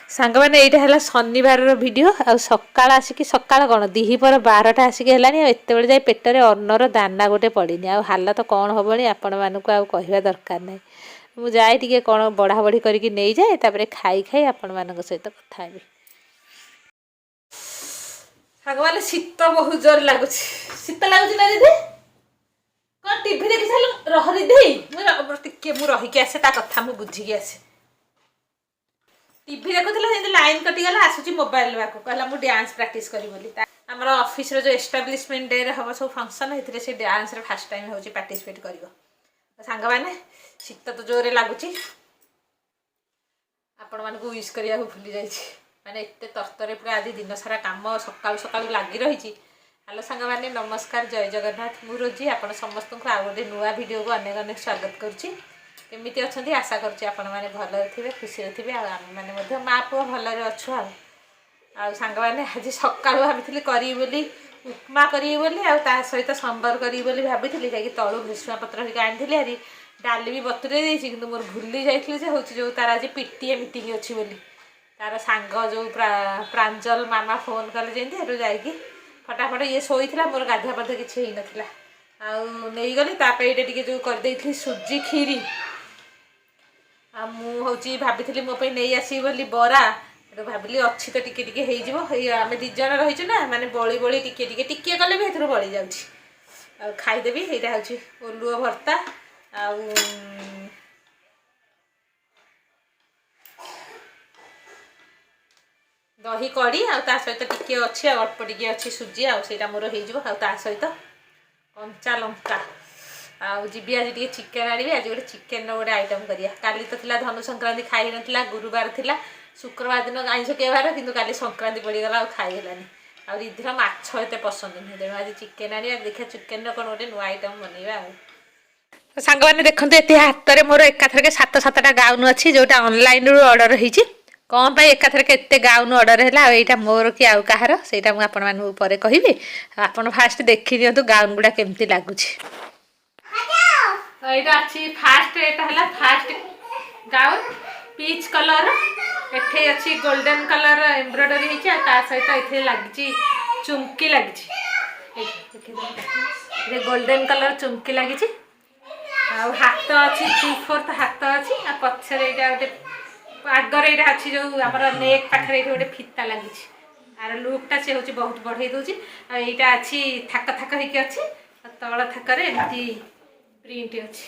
सांग मैंने यहाँ है शनिवार भिडियो आ सकाल आसिक सकाल कौन दिहीपर 12टा आसिक है एत जाए पेटर अन्नर दाना गोटे पड़नी आ हालत कौन हेनी आपण मानक कहवा दरकार ना मुझे टे कौन बढ़ा बढ़ी करके नहीं जाए तापर खाई खाई आपण मान सहित कथा हेबी सांग मैंने शीत बहुत जोर लगुच शीत लगुच ना दीदी कौन टीवी देखी साल रह दीदी मुझे रहीकि आसे ता कथा मुझे बुझिकी आसे टीवी देखुला लाइन कटिगला आसूची मोबाइल बाको कहला मु डांस प्रैक्टिस करी बोली हमर ऑफिस रो जो एस्टाब्लिशमेंट डे रे हम सब फंक्शन हेतिरे से डांस रे फर्स्ट टाइम होची पार्टिसिपेट करिवो सांग माने शीत तो जोरे लागुची आपण मान को विश करिया भूली जाई छी माने एते तरतरे पूरा आज दिन सारा काम सकाळ सकाळ लागि रही छी हेलो सांग माने नमस्कार जय जगन्नाथ मु रोजी आपण समस्त को आ गोटे नुवा वीडियो को अनेक अनेक स्वागत करछी केमिति अछंती आशा करछि आपण माने भलो थिबे खुशी थिबे आ हम माने मध्य मा पो भलो रे अछु आ सांग माने आज सकाळ भाबिथिली करी बोली उपमा करी बोली आ ता सहित संबर करी बोली भाबिथिली जाकी तळु भुसुआ पत्र हिका आनिथिली हरी डाली भी बतुरे देछि किंतु मोर भूली जाइथिली जे होछि जो तार आज पीटीए मीटिंग अछि बोली तार सांग जो प्रांजल मामा फोन कले जेंती हेरो जाईकी फटाफट ये सोईथिला मोर गाधा पद किछि हेइ नथिला आ नै गली तापे एटे टिके जो कर देइथिली सुजी खीरी आ मु होची भाबिथिली मो पे नै आसी बोली बरा तो भाबिली अच्छी तो टिके टिके हेइ जिवो हे आमे दि जण रहिछु ना माने बळी बळी टिके टिके टिके कले भी हेतरो बळी जाउछि आ खाइ देबी हेटा होछि ओलुओ भर्ता आ दही कड़ी आ ता सहित टिके अछि अल्प टिके अछि सुजी आ सेटा मोर हेइ जिवो आ ता सहित कंचा लंका आउ जीबी आज टे चिकेन आनी आज गोटे चिकेन गोटे आइटम करिया काली तो थिला धनु संक्रांति खाई नथिला गुरुवार थिला शुक्रवार दिन आइंस केबार किंतु काली संक्रांति पड़ीगला खाई हेलानी आ रिधिर माछ एते पसंद नहीं तेणु आज चिकेन आनी देखिया चिकेन कौन गोटे नुआ आइटम बनैबा सांग मैंने देखते ये हाथ में मोर एकाथरके 7-7टा गाउन अच्छी जोटा ऑनलाइन रू ऑर्डर होती कौन पाई एकाथरके एते गाउन ऑर्डर है यहाँ मोर कि आउ कहार से मुझे कहबी आपड़ फास्ट देखी दिंतु गाउन गुड़ा केमती लगुच फास्ट यहाँ फास्ट गाउन पीच कलर एठे अच्छी गोल्डन कलर एम्ब्रॉयडरी होता सहित ये लगी चुमकी लगी गोल्डन कलर चुमकी लगी हाथ अच्छी 3/4 हाथ अच्छी पचर यहाँ गोटे आगर यहाँ अच्छी जो आम नेक पाखे गोटे फिता लगी आर लुकटा से हूँ बहुत बढ़े दूसरी यहाँ अच्छी थाक थाक होगी अच्छी तल थाकर एमती प्रिंट अच्छी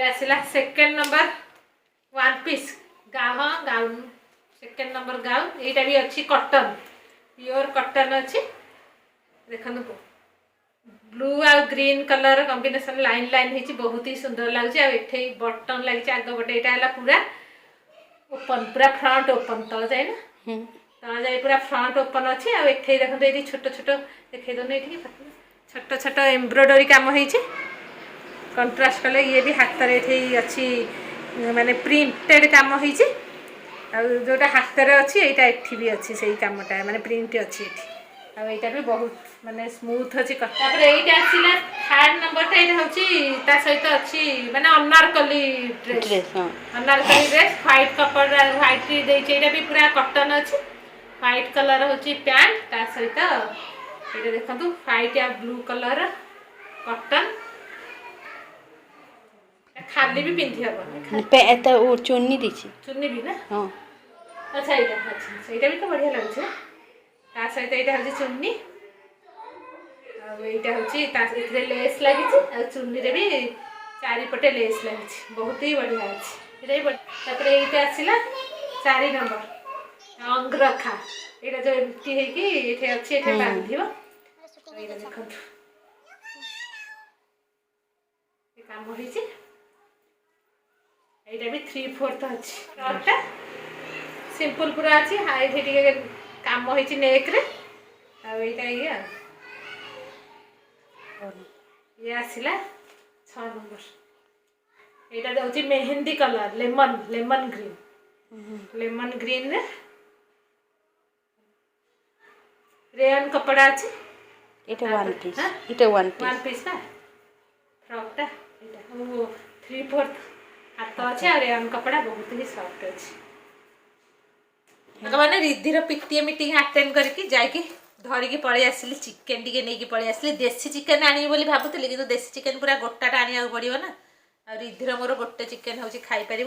आसला second number one piece gown second number gown यहाँ भी अच्छी कॉटन प्योर कॉटन अच्छी देखो ब्लू आ green colour combination line line होती बहुत ही सुंदर लगे बटन लगी आग पटे यहाँ पूरा ओपन पूरा फ्रंट ओपन तल जाए ना तल जाए पूरा फ्रंट ओपन अच्छी आ देखते ये छोट छोट देखे दौन ये छोट छोट एम्ब्रॉयडरी काम हो कंट्रास्ट कले ये भी हाथ में अच्छी माने प्रिंटेड काम हो जोटा हाथ में अच्छी यहाँ एठी भी अच्छी से कामटा माने प्रिंट अच्छी यहाँ भी बहुत माने स्मूथ अच्छी यहाँ आसला थर्ड नंबर यहाँ हूँ सहित अच्छी माने Anarkali dress Anarkali dress white कपड़ा व्हाइट देना भी पूरा कॉटन अच्छी व्हाइट कलर हूँ पैंट ता सहित ये देखो व्हाइट या ब्लू कलर कॉटन खाली भी पिंधि हम चुन्नी दीची चुन्नी भी ना हाँ अच्छा यहाँ भी तो बढ़िया लगे ता सहित यहाँ हूँ चुन्नी आईटा हूँ लेस लगी चुन्नी भी चारिपटे लेस लगी बहुत ही बढ़िया अच्छे ये आसला 4 नंबर अंगरखा यहाँ जो एमती होती अच्छी ये बांध देखो काम हो यहाँ भी 3/4 अच्छी सिंपल पूरा अच्छी ये काम हो नेक रे ये ये आसला 6 नंबर यहाँ दे मेहंदी कलर लेमन ग्रीन रे रेयन कपड़ा अच्छी वन पीस ना फ्रॉकटा 3/4 हाथ अच्छे और रेयन कपड़ा बहुत ही सॉफ्ट अच्छी मैंने रिद्धिर पीटीए मीटिंग अटेंड करके जाकि धरिकी पलि आसली चिकेन टी नहीं पलि आसली देसी चिकेन आनी बोली भावुली कि देसी चिकेन पूरा गोटाटा आने पड़ो ना आ रिद्धिर मोर गोटे चिकेन हूँ खाईपारे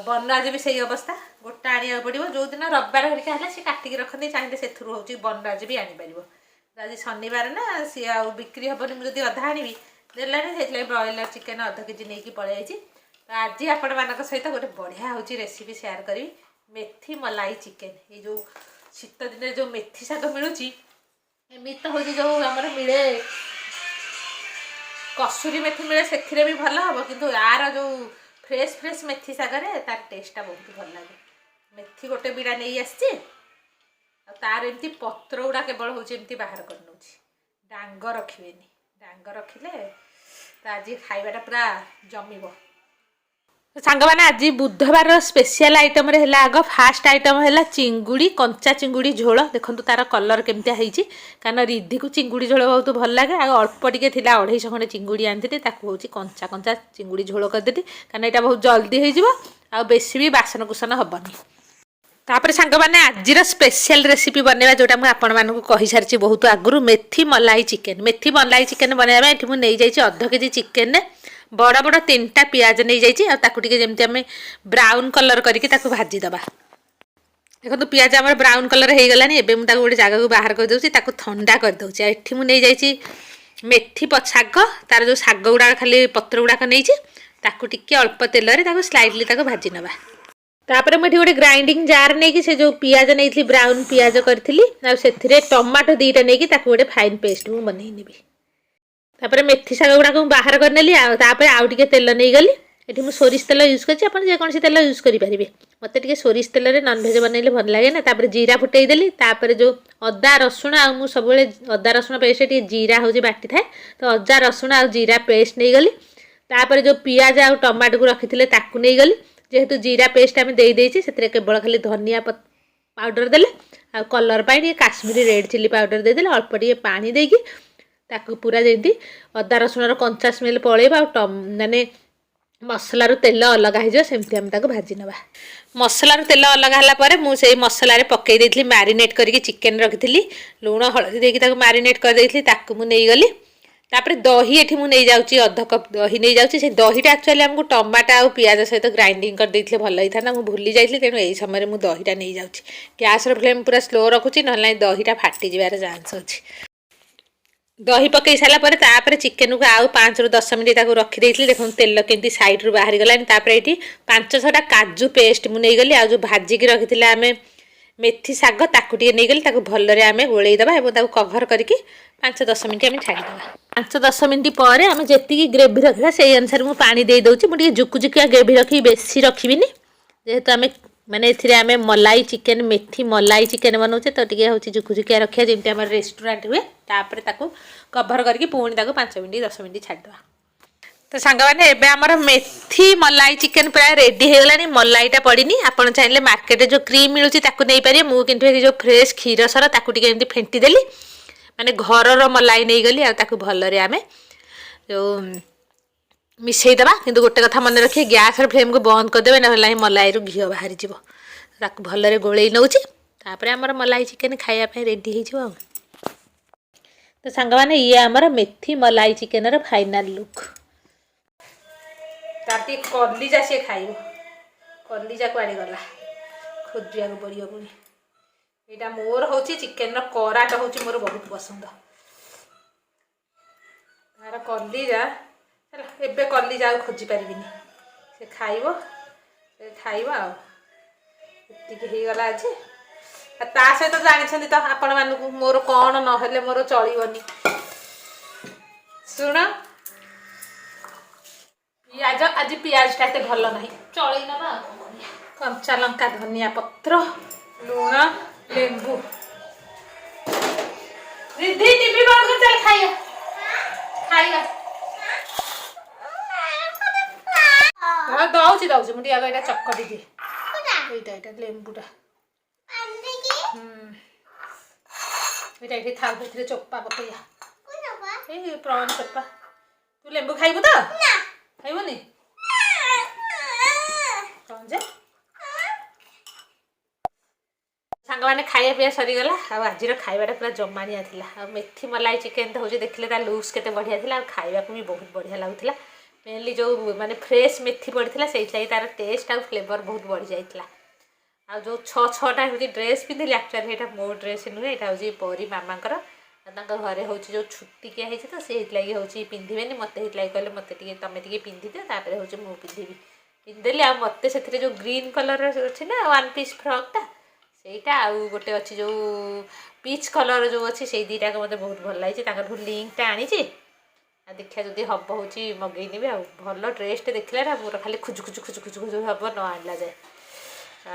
बन आज भी सही अवस्था गोटा आने पड़ो जो दिन रविवार हरिका है सी काटिकी रखते चाहिए से बन आज भी आनीपर आज शनिवार ना सी आ बिक्री हेनी मुझे अधा आनी देलानी से ब्रॉयलर चिकेन अध केजी नहीं पलि आई तो आज आपण मान सहित गोटे बढ़िया हूँ रेसिपी शेयर करी मेथी मलाई चिकेन ये जो शीत दिन जो मेथी शाग मिलूँ एमती तो हूँ जो आम मिले कसूरी मेथी मिले से भी भल हम कि यार जो फ्रेश फ्रेश मेथी शागरे तार टेस्टा बहुत भल लगे मेथी गोटे बिड़ा नहीं आसी तार एमती पत्र गुड़ा केवल हूँ एमती बाहर कर नौ डांग रखे डांग रखिले तो आज खाइबाटा पूरा जमिब सांग मैंने आज बुधवार स्पेशल आइटम रे आग फास्ट आइटम है चिंगुड़ी कंचा चिंगुड़ी झोल देखो तार कलर केमती कारण रिद्धि को चिंगुड़ी झोल बहुत भल लगे आग अल्प टे 250 खंडे चिंगुड़ी आनी हूँ कंचा कंचा चिंगुड़ी झोल करदेती कारण यहाँ बहुत जल्दी हो बेसी भी बासन कुसन हेनी तापर सांग मैंने आज स्पेशल रेसिपी बनवा जोटा मुझे आपण मानक कही सारी बहुत आगु मेथी मलाई चिकेन बनवा ये मुझे नहीं जाइए अध केजी चिकेन बड़ बड़ 3टा पियाज नहीं जाइए ताकूटे जमी आम ब्राउन कलर करके भाजीदबा देखो पियाज आम ब्राउन कलर हो गलानी एबे मुझे गोटे जगह को बाहर कर दूसरी ठंडा कर दूसरी एठी मुझे नहीं जाइए मेथी शाग तार जो शाग गुड़ा खाली पत्र गुड़ाक नहीं अल्प तेल स्लाइडली भाजी नवा तापर मुझे गोटे ग्राइंडिंग जार नहीं से जो पियाज नहीं ब्राउन पियाज करी से टमाटो 2टा नहीं गोटे फाइन पेस्ट मुझे बनई तापर मेथी शाग गुड़ाक बाहर कर नेली आउ टे तेल नहीं गली ये मुझे सोरिष तेल यूज कर जेकोसी तेल यूज करेंगे मत टे सोरिष तेल नॉनभेज बनइले भल लगे ना तापर जीरा फुटेदेली तापर जो अदा रसुण आ सब अदा रसुण पेस्ट टे जीरा हूँ बाटी थाए तो अदा रसुण आ जीरा पेस्ट नहीं गली तापर जो पियाज आ टमाटो को रखी ताकू नहीं गली जेहेतु जीरा पेस्ट आम देदेची से केवल खाली धनिया पाउडर देले आ कलर पाई काश्मीरी रेड चिली पाउडर देदेले अल्प टे पानी देकी ताकू पूरा जमी अदा रसुण कंचा स्मेल पलैब माने मसलार तेल अलग होमती आम भाजी नवा मसलार तेल अलग है मुझे मसलार पकई देती मैरिनेट करके चिकेन रखी लुण हलदी देकी मैरिनेट करदेली मुझे गली तापर दही ये मुझे जाऊँगी अध कप दही नहीं जाऊँगी से दहीटा एक्चुअली आमको टमाटा और पियाज सहित ग्राइंडिंग कर देते भल होता ना मुझे भूली जाइए तेणु यही समय मुझे दहीटा नहीं जाऊँगी गैस फ्लेम पूरा स्लो रखुची ना दहीटा फाटी जबार चान्स अच्छी दही पकई सारापर तापर चिकेन को आउ 5 ରୁ 10 मिनट रखी देखो तेल केमती साइड रू बाहरी गलानी तापर ये 5-6टा काजू पेस्ट मुझे नहीं गली आज भाजिकी रखी आम मेथी शाग ताकू टे नहीं गली भलरे आम गोलैदबा और कभर करके 5-10 मिनट आम छाड़ीदा 5-10 मिनट पर आम जी ग्रेवी रखा से अनुसार मुझे पानी दे दूँगी मुझे जुकुजुकिया ग्रेवी रखी बेसी रखी जेहेतु आम माने आम मलाई चिकेन मेथी मलाई चिकेन बनाऊे तो टे हूँ जुकुजुकिया रखा जमी आम रेस्टोरेंट हुए तापर कभर करके पुणी 5 मिनट 10 मिनट छाड़ीदा तो सांग मैंने एबे आमर मेथी मलाई चिकेन प्राय रेडी हो गलानी मलाईटा पड़नी आपड़ चाहिए मार्केट जो क्रीम मिलूँ नहीं पारे मुझे जो फ्रेश क्षीर सर ताकूटी फेंटी देली माने घर मलाई नहीं गली आकु भलरे आम जो मिसेईदबा किंतु गोटे कथा मन रखिए गैस फ्लेम को बंद करदे ना मलाई घी बाहरी जीव भलरे गोलई नौची तापर आमर मलाई चिकेन खायापी रेडी हो तो सांग मैंने ये आमर मेथी मलाई चिकेन फाइनाल लुक ताकि कलिजा सी खाइब कलिजा कुआड़े गला खोजा पड़ो पुणी यहाँ मोर हूँ चिकेन कराटा हूँ मोर बहुत पसंद तार कलिजा एबे कलिजा आ खोजी पारि से खाइब से खाइबा आती गला आज ता सहित जानी तो आपण मानक मोर कौन नहेले मोर चलनी शुण पियाज आज पियाजटा एत भल ना चल ना कंचा लंका धनिया पत्र लुण लेंबू रिद्धि टीवी बंद कर चल खाइए खाइए हाँ दौची दौची मुझे आगे यहाँ चकटी दिए यहाँ लेंबूटा ये था चोपा पकईया प्रॉन चोपा तू लेंबू खाइबू तो खाइबनी कौन जे ସାଙ୍ଗମାନେ ଖାଇବା ପିଇବା ସରିଗଲା ଆଉ ଆଜିର ଖାଇବାଟା ପୁରା ଜମାଣିଆ ଥିଲା ଆଉ ମେଥି ମଲାଇ ଚିକେନ୍ ତ ହେଉଛି ଦେଖିଲେ ତା ଲୁକ୍ସ କେତେ ବଢ଼ିଆ ଥିଲା ଆଉ ଖାଇବାକୁ ବି ବହୁତ ବଢ଼ିଆ ଲାଗୁଥିଲା ମେନଲି ଯେଉଁ ମାନେ ଫ୍ରେଶ୍ ମେଥି ପଡ଼ିଥିଲା ସେଇଥିଲାଗି ତାର ଟେଷ୍ଟ ଆଉ ଫ୍ଲେଭର ବହୁତ ବଢ଼ିଯାଇଥିଲା ଆଉ ଯେଉଁ ଛଅଟା ହେଉଛି ଡ୍ରେସ୍ ପିନ୍ଧିଲି ଆକ୍ଚୁଆଲି ଏଇଟା ମୋ ଡ୍ରେସ୍ ନୁହେଁ ଏଇଟା ହେଉଛି ପରି ମାମାଙ୍କର ତାଙ୍କ ଘରେ ହେଉଛି ଯେଉଁ ଛୁତିକିଆ ହେଇଛି ତ ସେ ହେଇଥିଲାଗି ହେଉଛି ପିନ୍ଧିବେନି ମୋତେ ହେଇଥିଲାଗି କହିଲେ ମୋତେ ଟିକେ ତମେ ଟିକେ ପିନ୍ଧିଦିଅ ତାପରେ ହେଉଛି ମୁଁ ପିନ୍ଧିବି ପିନ୍ଧିଦେଲି ଆଉ ମୋତେ ସେଥିରେ ଯେଉଁ ଗ୍ରୀନ୍ କଲର୍ ଅଛି ନା ୱାନ୍ ପିସ୍ ଫ୍ରକ୍ଟା ସେଇଟା ଆଉ ଗୋଟେ ଅଛି ଯେଉଁ ପିଚ୍ କଲର୍ ଯେଉଁ ଅଛି ସେଇ ଦୁଇଟାକ ମୋତେ ବହୁତ ଭଲ ଲାଗିଛି ତାଙ୍କଠୁ ଲିଙ୍କଟା ଆଣିଛି ଆଉ ଦେଖିବା ଯଦି ହବ ହେଉଛି ମଗେଇନେବି ଆଉ ଭଲ ଡ୍ରେସ୍ଟେ ଦେଖିଲା ନା ମୋର ଖାଲି ଖୁଜୁ ହବ ନ ଆଣିଲା ଯାଏ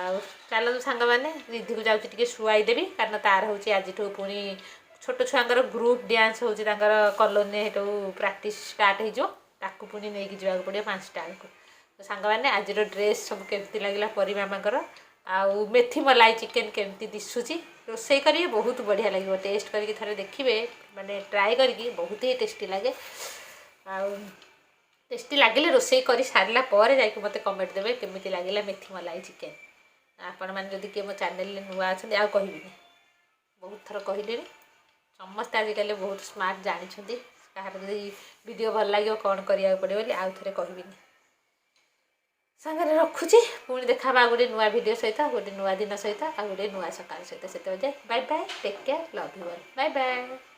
ଆଉ ଚାଲନ୍ତୁ ସାଙ୍ଗମାନେ ଦିଦିକୁ ଯାଉଛି ଟିକେ ଶୁଆଇଦେବି କାରଣ ତାର ହେଉଛି ଆଜିଠୁ ପୁଣି ଛୋଟ ଛୁଆଙ୍କର ଗ୍ରୁପ୍ ଡ୍ୟାନ୍ସ ହେଉଛି ତାଙ୍କର କଲୋନୀରେ ସେଠୁ ପ୍ରାକ୍ଟିସ୍ ଷ୍ଟାର୍ଟ ହେଇଯିବ ତାକୁ ପୁଣି ନେଇକି ଯିବାକୁ ପଡ଼ିବ 5ଟା ବେଳକୁ ତ ସାଙ୍ଗମାନେ ଆଜିର ଡ୍ରେସ୍ ସବୁ କେମିତି ଲାଗିଲା ପରି ମାମାଙ୍କର ଆଉ ମେଥି ମଲାଇ ଚିକେନ୍ କେମିତି ଦିଶୁଛି ରୋଷେଇ କରିବେ ବହୁତ ବଢ଼ିଆ ଲାଗିବ ଟେଷ୍ଟ କରିକି ଥରେ ଦେଖିବେ ମାନେ ଟ୍ରାଏ କରିକି ବହୁତ ହିଁ ଟେଷ୍ଟି ଲାଗେ ଆଉ ଟେଷ୍ଟି ଲାଗିଲେ ରୋଷେଇ କରି ସାରିଲା ପରେ ଯାଇକି ମୋତେ କମେଣ୍ଟ ଦେବେ କେମିତି ଲାଗିଲା ମେଥି ମଲାଇ ଚିକେନ୍ ଆପଣମାନେ ଯଦି କିଏ ମୋ ଚ୍ୟାନେଲରେ ନୂଆ ଅଛନ୍ତି ଆଉ କହିବିନି ବହୁତ ଥର କହିଲେଣି ସମସ୍ତେ ଆଜିକାଲି ବହୁତ ସ୍ମାର୍ଟ ଜାଣିଛନ୍ତି କାହାର ଯଦି ଭିଡ଼ିଓ ଭଲ ଲାଗିବ କ'ଣ କରିବାକୁ ପଡ଼ିବ ବୋଲି ଆଉ ଥରେ କହିବିନି ସାଙ୍ଗରେ ରଖୁଛି ପୁଣି ଦେଖାବା ଆଉ ଗୋଟେ ନୂଆ ଭିଡ଼ିଓ ସହିତ ଗୋଟେ ନୂଆ ଦିନ ସହିତ ଆଉ ଗୋଟେ ନୂଆ ସକାଳ ସହିତ ସେତେବେଳେ bye bye take care love you all bye bye.